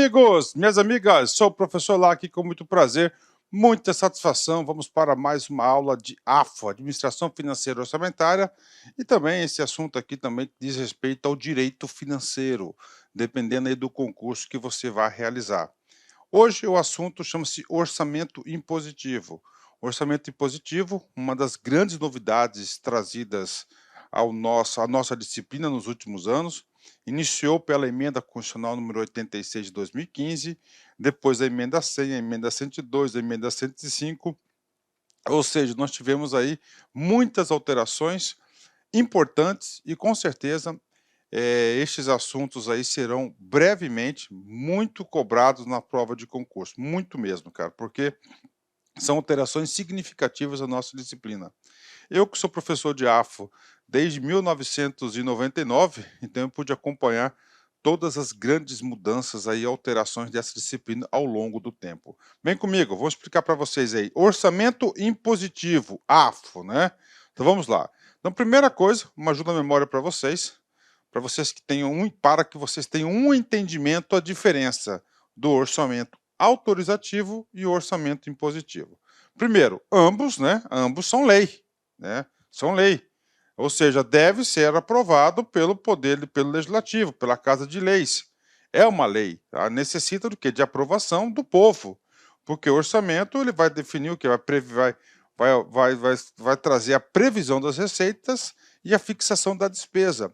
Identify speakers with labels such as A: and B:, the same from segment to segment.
A: amigos, minhas amigas, sou o professor Lac com muito prazer, muita satisfação. Vamos para mais uma aula de AFO, Administração Financeira Orçamentária, e também esse assunto aqui também diz respeito ao direito financeiro, dependendo aí do concurso que você vai realizar. Hoje o assunto chama-se orçamento impositivo. Orçamento impositivo, uma das grandes novidades trazidas à nossa disciplina nos últimos anos, iniciou pela emenda constitucional número 86 de 2015, depois a emenda 100, a emenda 102, a emenda 105, ou seja, nós tivemos aí muitas alterações importantes e com certeza estes assuntos aí serão brevemente muito cobrados na prova de concurso, muito mesmo, cara, porque são alterações significativas à nossa disciplina. Eu que sou professor de AFO desde 1999, então eu pude acompanhar todas as grandes mudanças aí, alterações dessa disciplina ao longo do tempo. Vem comigo, vou explicar para vocês aí. Orçamento impositivo, AFO, né? Então vamos lá. Então, primeira coisa, uma ajuda à memória para vocês que tenham para que vocês tenham um entendimento a diferença do orçamento autorizativo e o orçamento impositivo. Primeiro, ambos, né? Ambos são lei, né? São lei. Ou seja, deve ser aprovado pelo legislativo, pela Casa de Leis. É uma lei, tá? Necessita do quê? De aprovação do povo, porque o orçamento ele vai definir o que vai trazer a previsão das receitas e a fixação da despesa.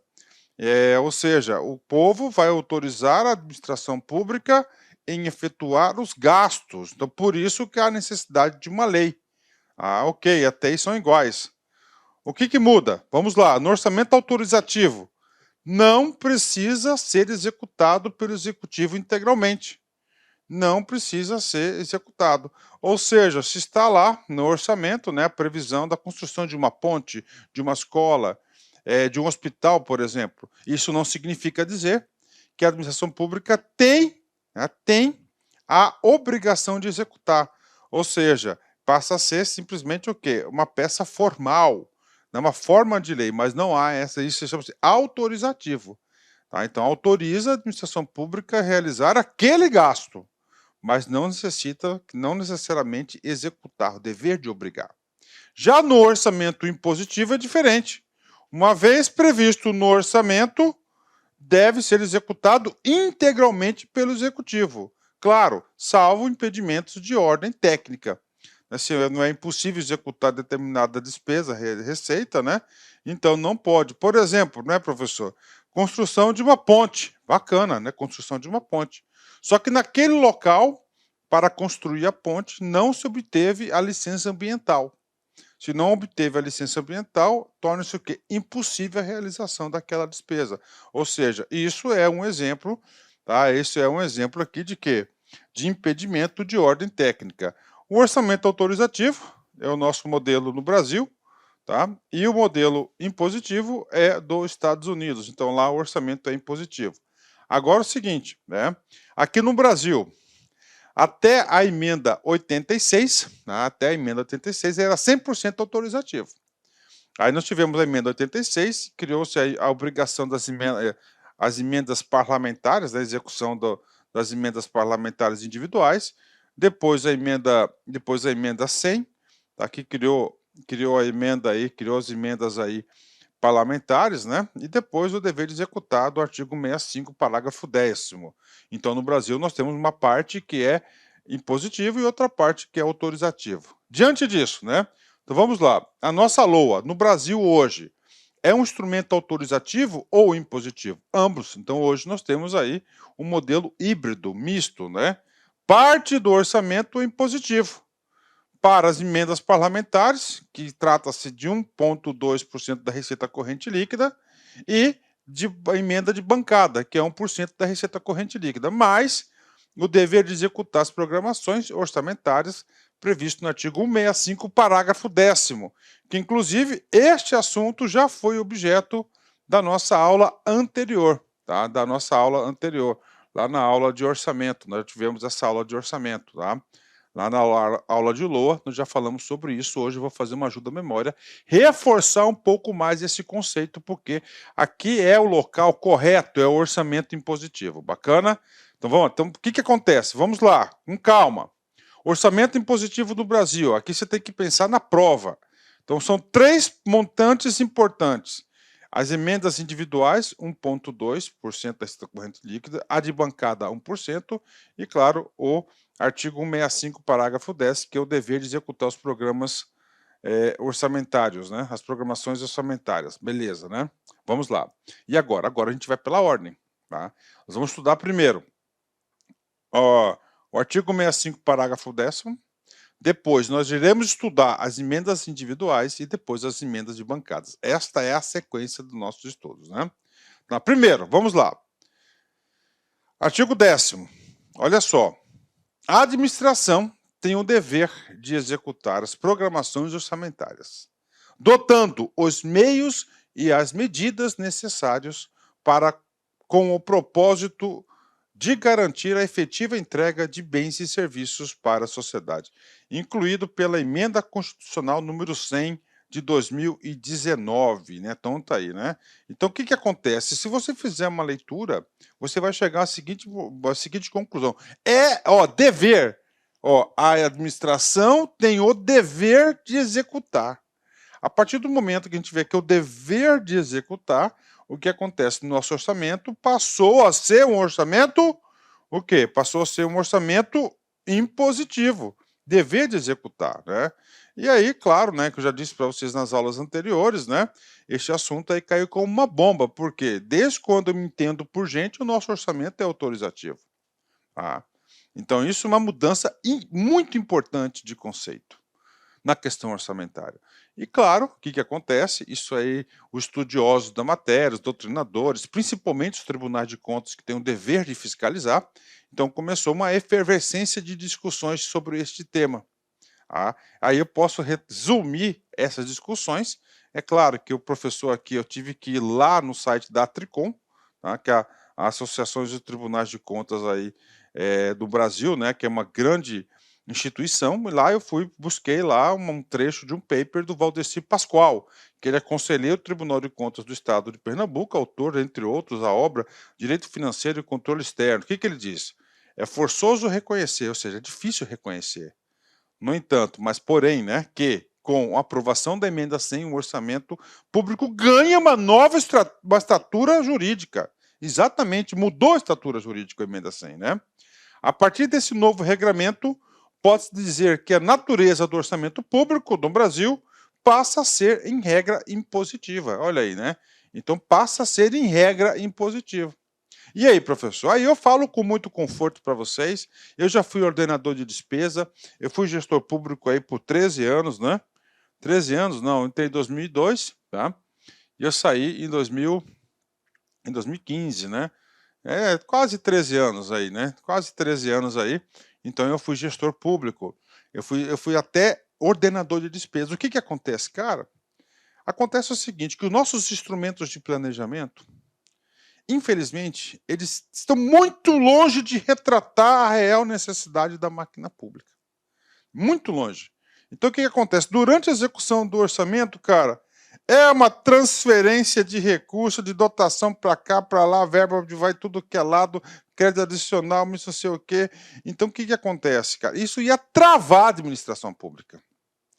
A: Ou seja, o povo vai autorizar a administração pública em efetuar os gastos. Então, por isso que há necessidade de uma lei. Ah, ok, até aí são iguais. O que muda? Vamos lá, no orçamento autorizativo, não precisa ser executado pelo executivo integralmente. Não precisa ser executado. Ou seja, se está lá no orçamento, né, a previsão da construção de uma ponte, de uma escola, de um hospital, por exemplo, isso não significa dizer que a administração pública tem, né, tem a obrigação de executar. Ou seja, passa a ser simplesmente o quê? Uma peça formal, né, uma forma de lei, mas não há isso chama-se autorizativo. Tá? Então, autoriza a administração pública a realizar aquele gasto, mas não necessariamente executar, o dever de obrigar. Já no orçamento impositivo é diferente. Uma vez previsto no orçamento, deve ser executado integralmente pelo executivo. Claro, salvo impedimentos de ordem técnica. Assim, não é impossível executar determinada despesa, receita, né? Então não pode. Por exemplo, né, professor? Construção de uma ponte. Bacana, né? Construção de uma ponte. Só que naquele local, para construir a ponte, não se obteve a licença ambiental. Se não obteve a licença ambiental, torna-se o quê? Impossível a realização daquela despesa. Ou seja, isso é um exemplo, tá? Esse é um exemplo aqui de quê? De impedimento de ordem técnica. O orçamento autorizativo é o nosso modelo no Brasil, tá? E o modelo impositivo é dos Estados Unidos. Então lá o orçamento é impositivo. Agora o seguinte, né? Aqui no Brasil, até a emenda 86, né, até a emenda 86 era 100% autorizativo. Aí nós tivemos a emenda 86, criou-se a obrigação as emendas parlamentares, da execução das emendas parlamentares individuais, depois a emenda 100, tá, que criou a emenda aí, criou as emendas aí parlamentares, né? E depois o dever de executar do artigo 65, parágrafo 10º. Então, no Brasil, nós temos uma parte que é impositivo e outra parte que é autorizativo. Diante disso, né? Então, vamos lá. A nossa LOA, no Brasil hoje, é um instrumento autorizativo ou impositivo? Ambos. Então, hoje nós temos aí um modelo híbrido, misto, né? Parte do orçamento é impositivo. Para as emendas parlamentares, que trata-se de 1,2% da receita corrente líquida, e de emenda de bancada, que é 1% da receita corrente líquida, mais o dever de executar as programações orçamentárias previsto no artigo 165, parágrafo 10º, que inclusive este assunto já foi objeto da nossa aula anterior, tá? Da nossa aula anterior, lá na aula de orçamento, nós tivemos essa aula de orçamento, tá? Lá na aula de LOA, nós já falamos sobre isso. Hoje eu vou fazer uma ajuda à memória, reforçar um pouco mais esse conceito, porque aqui é o local correto, é o orçamento impositivo. Bacana? Então, o que acontece? Vamos lá, com calma. Orçamento impositivo do Brasil. Aqui você tem que pensar na prova. Então, são 3 montantes importantes. As emendas individuais, 1,2% da receita corrente líquida, a de bancada, 1%, e, claro, o artigo 165, parágrafo 10, que é o dever de executar os programas orçamentários, né? As programações orçamentárias. Beleza, né? Vamos lá. E agora? Agora a gente vai pela ordem. Tá? Nós vamos estudar primeiro o artigo 165, parágrafo 10º. Depois, nós iremos estudar as emendas individuais e depois as emendas de bancadas. Esta é a sequência dos nossos estudos, né? Então, primeiro, vamos lá. Artigo 10º. Olha só. A administração tem o dever de executar as programações orçamentárias, dotando os meios e as medidas necessários para, com o propósito de garantir a efetiva entrega de bens e serviços para a sociedade, incluído pela Emenda Constitucional número 100 de 2019, né? Então tá aí, né? Então o que acontece? Se você fizer uma leitura, você vai chegar à seguinte conclusão. Dever. A administração tem o dever de executar. A partir do momento que a gente vê que o dever de executar, o que acontece no nosso orçamento passou a ser um orçamento, o quê? Passou a ser um orçamento impositivo, dever de executar, né? E aí, claro, né, que eu já disse para vocês nas aulas anteriores, né, este assunto aí caiu como uma bomba, porque desde quando eu me entendo por gente, o nosso orçamento é autorizativo, tá? Então isso é uma mudança muito importante de conceito na questão orçamentária. E claro, o que acontece? Isso aí, os estudiosos da matéria, os doutrinadores, principalmente os tribunais de contas que têm o dever de fiscalizar, então começou uma efervescência de discussões sobre este tema. Tá? Aí eu posso resumir essas discussões. É claro que o professor aqui, eu tive que ir lá no site da Tricom, tá? Que é a Associação de Tribunais de Contas aí, do Brasil, né, que é uma grande instituição, e lá eu busquei lá um trecho de um paper do Valdeci Pascoal, que ele é conselheiro do Tribunal de Contas do Estado de Pernambuco, autor, entre outros, da obra Direito Financeiro e Controle Externo. O que ele diz? É forçoso reconhecer, ou seja, é difícil reconhecer. No entanto, mas porém, né, que com a aprovação da emenda 100, o orçamento público ganha uma nova uma estatura jurídica. Exatamente, mudou a estatura jurídica a emenda 100, né? A partir desse novo regramento, pode-se dizer que a natureza do orçamento público do Brasil passa a ser, em regra, impositiva. Olha aí, né? Então, passa a ser, em regra, impositiva. E aí, professor? Aí eu falo com muito conforto para vocês. Eu já fui ordenador de despesa, eu fui gestor público aí por 13 anos, né? 13 anos, não, entrei em 2002, tá? E eu saí em 2015, né? Quase 13 anos aí, né? Quase 13 anos aí. Então eu fui gestor público. Eu fui até ordenador de despesa. O que acontece, cara? Acontece o seguinte, que os nossos instrumentos de planejamento, infelizmente, eles estão muito longe de retratar a real necessidade da máquina pública. Muito longe. Então, o que acontece? Durante a execução do orçamento, cara, é uma transferência de recurso, de dotação para cá, para lá, verba de vai tudo que é lado, crédito adicional, não sei o quê. Então, o que acontece, cara? Isso ia travar a administração pública.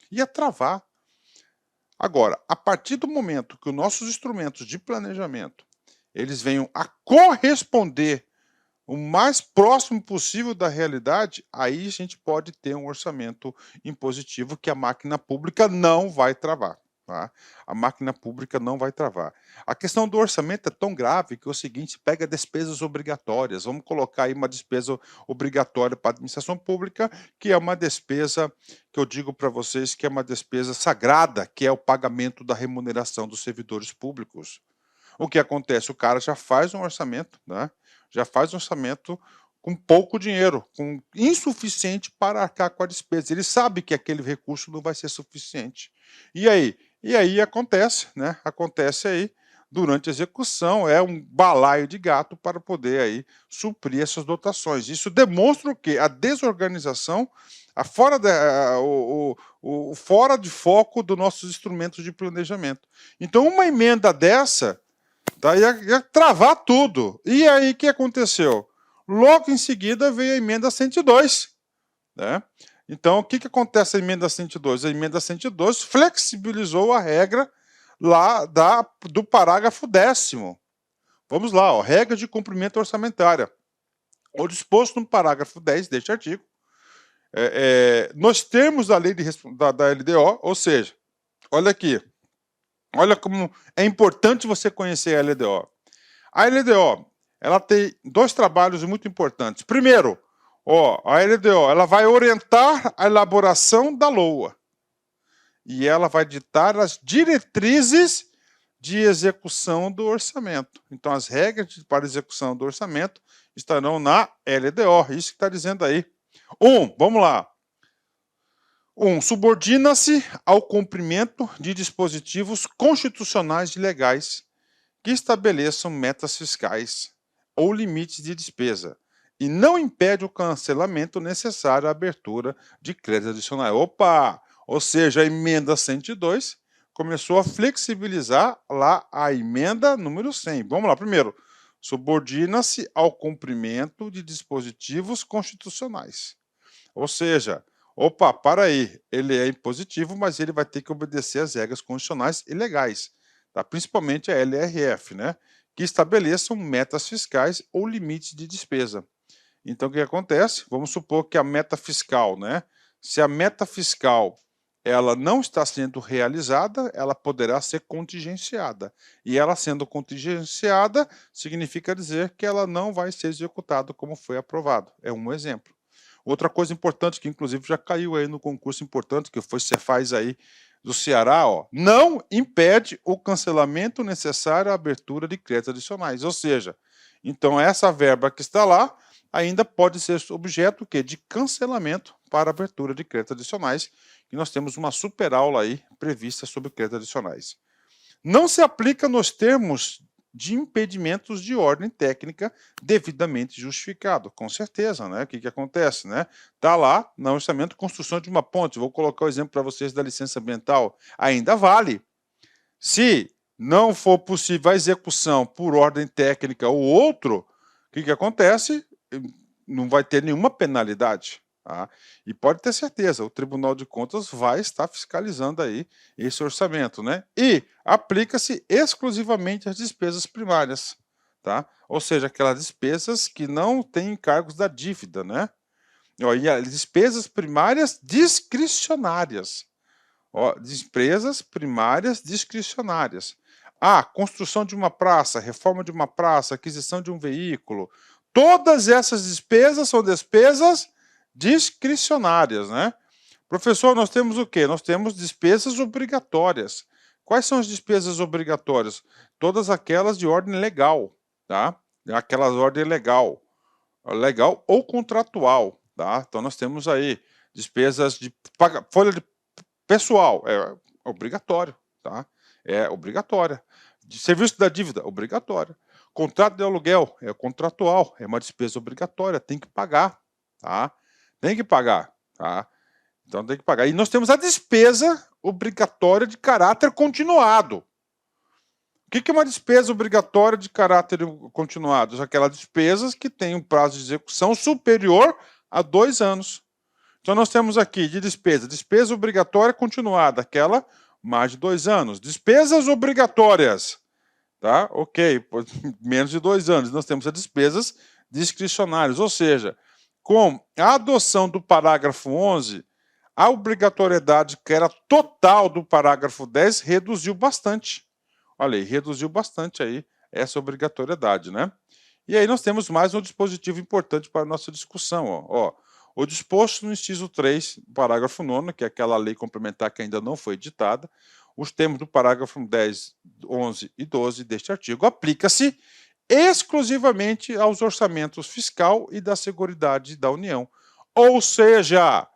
A: Ia travar. Agora, a partir do momento que os nossos instrumentos de planejamento eles venham a corresponder o mais próximo possível da realidade, aí a gente pode ter um orçamento impositivo que a máquina pública não vai travar. Tá? A máquina pública não vai travar. A questão do orçamento é tão grave que é o seguinte, pega despesas obrigatórias. Vamos colocar aí uma despesa obrigatória para a administração pública, que é uma despesa que eu digo para vocês que é uma despesa sagrada, que é o pagamento da remuneração dos servidores públicos. O que acontece? O cara já faz um orçamento, né? Já faz um orçamento com pouco dinheiro, com insuficiente para arcar com a despesa. Ele sabe que aquele recurso não vai ser suficiente. E aí? E aí acontece, né? Acontece aí, durante a execução, é um balaio de gato para poder aí suprir essas dotações. Isso demonstra o quê? A desorganização, fora de foco dos nossos instrumentos de planejamento. Então, uma emenda dessa tá, ia travar tudo. E aí, o que aconteceu? Logo em seguida veio a emenda 102. Né? Então, o que acontece na emenda 102? A emenda 102 flexibilizou a regra lá do parágrafo 10º. Vamos lá, ó, regra de cumprimento orçamentária. O disposto no parágrafo 10 deste artigo, nos termos da lei da LDO, ou seja, olha aqui, olha como é importante você conhecer a LDO. A LDO, ela tem dois trabalhos muito importantes. Primeiro, a LDO, ela vai orientar a elaboração da LOA e ela vai ditar as diretrizes de execução do orçamento. Então, as regras para execução do orçamento estarão na LDO. Isso que está dizendo aí. Vamos lá. Subordina-se ao cumprimento de dispositivos constitucionais e legais que estabeleçam metas fiscais ou limites de despesa e não impede o cancelamento necessário à abertura de crédito adicional. Opa! Ou seja, a emenda 102 começou a flexibilizar lá a emenda número 100. Vamos lá, primeiro. Subordina-se ao cumprimento de dispositivos constitucionais. Ou seja, para aí, ele é impositivo, mas ele vai ter que obedecer às regras constitucionais e legais, tá? Principalmente a LRF, né? Que estabeleçam metas fiscais ou limites de despesa. Então, o que acontece? Vamos supor que a meta fiscal, né? Se a meta fiscal ela não está sendo realizada, ela poderá ser contingenciada. E ela sendo contingenciada, significa dizer que ela não vai ser executada como foi aprovado. É um exemplo. Outra coisa importante, que inclusive já caiu aí no concurso importante, que foi Cefaz aí do Ceará, não impede o cancelamento necessário à abertura de créditos adicionais. Ou seja, então essa verba que está lá ainda pode ser objeto de cancelamento para abertura de créditos adicionais, e nós temos uma super aula aí prevista sobre créditos adicionais. Não se aplica nos termos de impedimentos de ordem técnica devidamente justificado, com certeza, né? O que acontece, né? Tá lá no orçamento construção de uma ponte. Vou colocar o exemplo para vocês da licença ambiental. Ainda vale. Se não for possível a execução por ordem técnica ou outro, o que acontece? Não vai ter nenhuma penalidade. Tá? E pode ter certeza, o Tribunal de Contas vai estar fiscalizando aí esse orçamento, né? E aplica-se exclusivamente às despesas primárias, tá? Ou seja, aquelas despesas que não têm encargos da dívida, né? E as despesas primárias discricionárias. Despesas primárias discricionárias. Construção de uma praça, reforma de uma praça, aquisição de um veículo. Todas essas despesas são despesas discricionárias, né? Professor, nós temos o quê? Nós temos despesas obrigatórias. Quais são as despesas obrigatórias? Todas aquelas de ordem legal, tá? Aquelas de ordem legal ou contratual, tá? Então nós temos aí despesas de folha de pessoal, é obrigatório, tá? É obrigatória. De serviço da dívida, obrigatória. Contrato de aluguel, é contratual, é uma despesa obrigatória, tem que pagar, tá? Tem que pagar, tá? Então tem que pagar. E nós temos a despesa obrigatória de caráter continuado. O que é uma despesa obrigatória de caráter continuado? Aquelas despesas que têm um prazo de execução superior a 2 anos. Então nós temos aqui de despesa obrigatória continuada, aquela mais de 2 anos. Despesas obrigatórias, tá? Ok, menos de 2 anos. Nós temos as despesas discricionárias, ou seja, com a adoção do parágrafo 11, a obrigatoriedade que era total do parágrafo 10 reduziu bastante. Olha aí, reduziu bastante aí essa obrigatoriedade, né? E aí nós temos mais um dispositivo importante para a nossa discussão, o disposto no inciso 3, parágrafo 9º, que é aquela lei complementar que ainda não foi editada, os termos do parágrafo 10, 11 e 12 deste artigo aplica-se exclusivamente aos orçamentos fiscal e da Seguridade da União. Ou seja,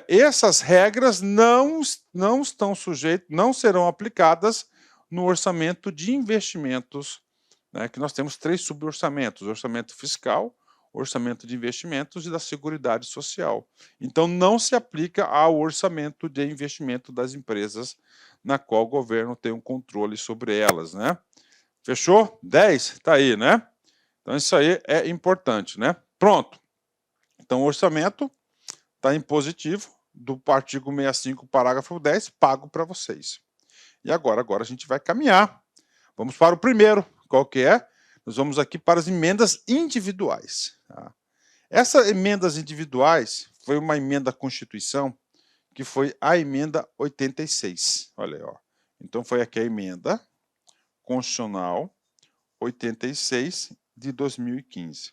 A: essas regras não estão sujeitas, não serão aplicadas no orçamento de investimentos, né, que nós temos 3 suborçamentos: orçamento fiscal, orçamento de investimentos e da Seguridade Social. Então, não se aplica ao orçamento de investimento das empresas na qual o governo tem um controle sobre elas, né? Fechou? 10? Tá aí, né? Então, isso aí é importante, né? Pronto. Então, o orçamento está em positivo, do artigo 65, parágrafo 10, pago para vocês. E agora a gente vai caminhar. Vamos para o primeiro. Qual que é? Nós vamos aqui para as emendas individuais. Tá? Essas emendas individuais foi uma emenda à Constituição, que foi a emenda 86. Olha aí, ó. Então foi aqui a emenda constitucional 86 de 2015.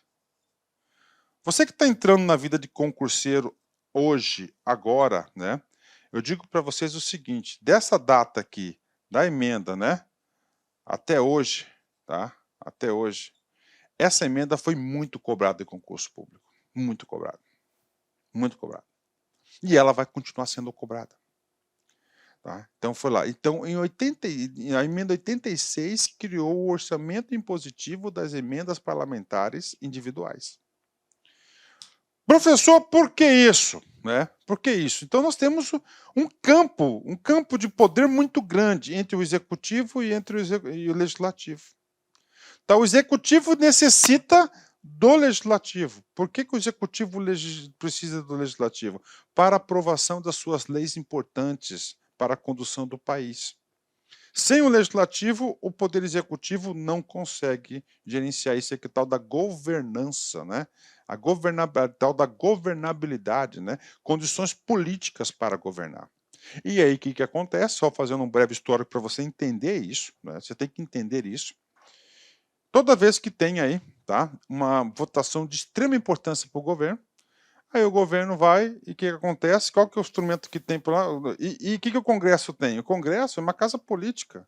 A: Você que está entrando na vida de concurseiro hoje, agora, né? Eu digo para vocês o seguinte, dessa data aqui, da emenda, né? Até hoje, tá? Até hoje, essa emenda foi muito cobrada em concurso público. Muito cobrada. Muito cobrada. E ela vai continuar sendo cobrada. Tá? Então foi lá. Então, a emenda 86 criou o orçamento impositivo das emendas parlamentares individuais. Professor, por que isso? Né? Por que isso? Então nós temos um campo de poder muito grande entre o executivo e entre o legislativo. Então, o executivo necessita do legislativo. Por que o executivo precisa do legislativo? Para aprovação das suas leis importantes para a condução do país. Sem o legislativo, o poder executivo não consegue gerenciar isso aqui, tal da governança, né? A tal da governabilidade, né? Condições políticas para governar. E aí, o que acontece? Só fazendo um breve histórico para você entender isso, né? Você tem que entender isso. Toda vez que tem aí, tá, uma votação de extrema importância para o governo, aí o governo vai e o que acontece? Qual que é o instrumento que tem por lá? E o que o Congresso tem? O Congresso é uma casa política.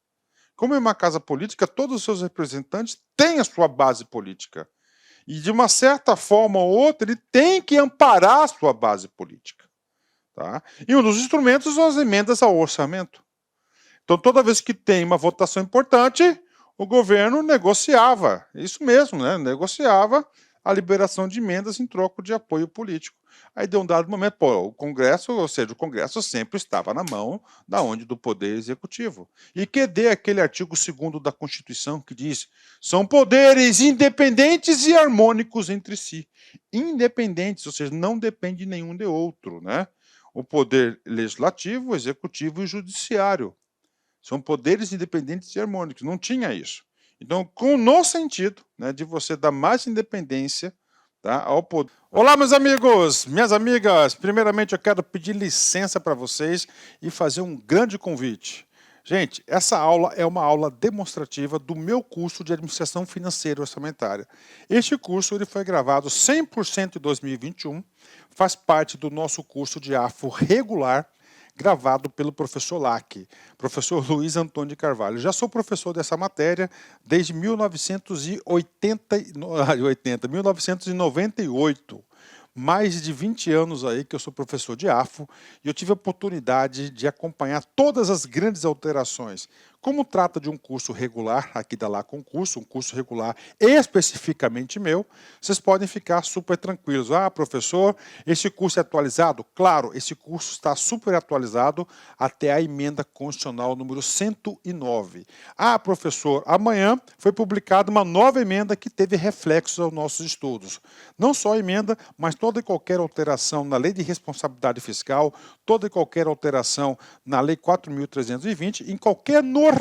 A: Como é uma casa política, todos os seus representantes têm a sua base política. E de uma certa forma ou outra, ele tem que amparar a sua base política. Tá? E um dos instrumentos são as emendas ao orçamento. Então, toda vez que tem uma votação importante, o governo negociava, isso mesmo, né? Negociava a liberação de emendas em troco de apoio político. Aí, de um dado momento, o Congresso, ou seja, o Congresso sempre estava na mão do Poder Executivo. E cadê aquele artigo 2º da Constituição que diz: são poderes independentes e harmônicos entre si. Independentes, ou seja, não depende nenhum de outro, né? O Poder Legislativo, o Executivo e o Judiciário. São poderes independentes e harmônicos. Não tinha isso. Então, no sentido, né, de você dar mais independência, tá, ao poder. Olá, meus amigos, minhas amigas. Primeiramente, eu quero pedir licença para vocês e fazer um grande convite. Gente, essa aula é uma aula demonstrativa do meu curso de Administração Financeira e Orçamentária. Este curso ele foi gravado 100% em 2021, faz parte do nosso curso de AFO regular, gravado pelo professor LAC, professor Luiz Antônio de Carvalho. Já sou professor dessa matéria desde 1998. Mais de 20 anos aí que eu sou professor de AFO e eu tive a oportunidade de acompanhar todas as grandes alterações. Como trata de um curso regular, aqui da Lá Concurso, um curso regular especificamente meu, vocês podem ficar super tranquilos. Ah, professor, esse curso é atualizado? Claro, esse curso está super atualizado até a emenda constitucional número 109. Ah, professor, amanhã foi publicada uma nova emenda que teve reflexos aos nossos estudos. Não só a emenda, mas toda e qualquer alteração na Lei de Responsabilidade Fiscal, toda e qualquer alteração na Lei 4.320, em qualquer normativo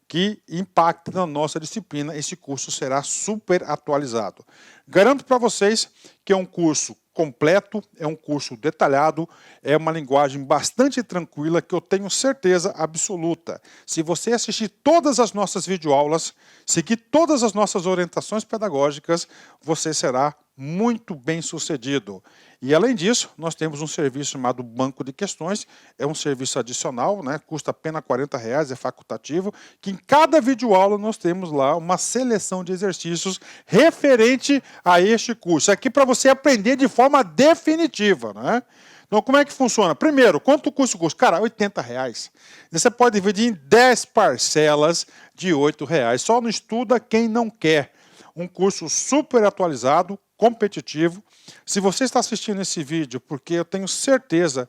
A: que impacte na nossa disciplina, esse curso será super atualizado. Garanto para vocês que é um curso completo, é um curso detalhado, é uma linguagem bastante tranquila que eu tenho certeza absoluta. Se você assistir todas as nossas videoaulas, seguir todas as nossas orientações pedagógicas, você será muito bem sucedido. E além disso, nós temos um serviço chamado Banco de Questões, é um serviço adicional, né, custa apenas R$40, é facultativo, que em cada videoaula nós temos lá uma seleção de exercícios referente a este curso. Aqui para você aprender de forma definitiva, né? Então, como é que funciona? Primeiro, quanto custa o curso? Cara, R$80. Você pode dividir em 10 parcelas de R$8. Só não estuda quem não quer. Um curso super atualizado, competitivo. Se você está assistindo esse vídeo, porque eu tenho certeza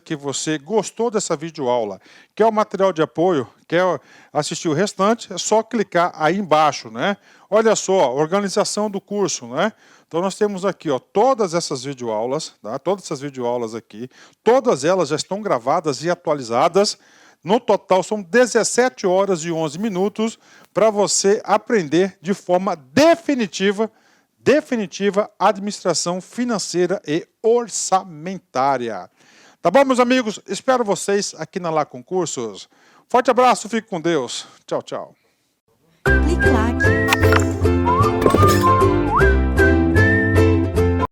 A: que você gostou dessa videoaula, quer o material de apoio, quer assistir o restante, é só clicar aí embaixo, né? Olha só, organização do curso, né? Então nós temos aqui, ó, todas essas videoaulas, tá? Todas essas videoaulas aqui, todas elas já estão gravadas e atualizadas. No total são 17 horas e 11 minutos para você aprender de forma definitiva administração financeira e orçamentária. Tá bom, meus amigos? Espero vocês aqui na Lá Concursos. Forte abraço, fique com Deus. Tchau, tchau.
B: Clique lá aqui.